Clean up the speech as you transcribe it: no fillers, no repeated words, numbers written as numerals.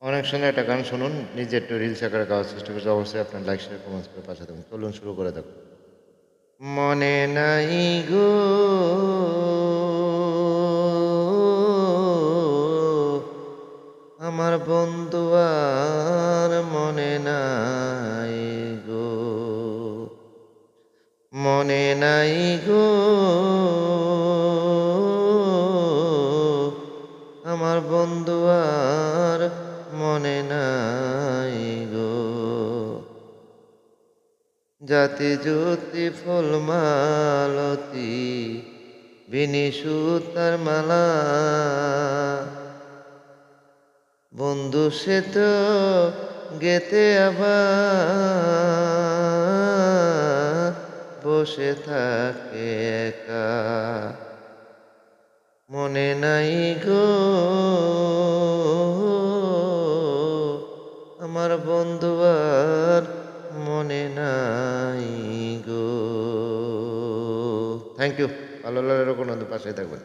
অনেক সুন্দর একটা গান শুনুন। নিজে একটু রিলস আকারে গাওয়ার চেষ্টা করছি। অবশ্যই আপনার লাইক, শেয়ার, কমেন্টস করে পাশে থাকুন। চলুন শুরু করে দেখুন। মনে নাই গো আমার বন্ধু আর মনে নাই গো, মনে নাই গো আমার বন্ধু আর মনে নাই গো। জাতি জ্যোতি ফুল মালতী বিনি সুতার মালা, বন্ধু সে তো গেতে আবার বসে থাকে একা। মনে নাই গো আমার বন্ধু আর মনে নাই গো। Thank you. ভালো লাগলে কোনো পাশে থাকবেন।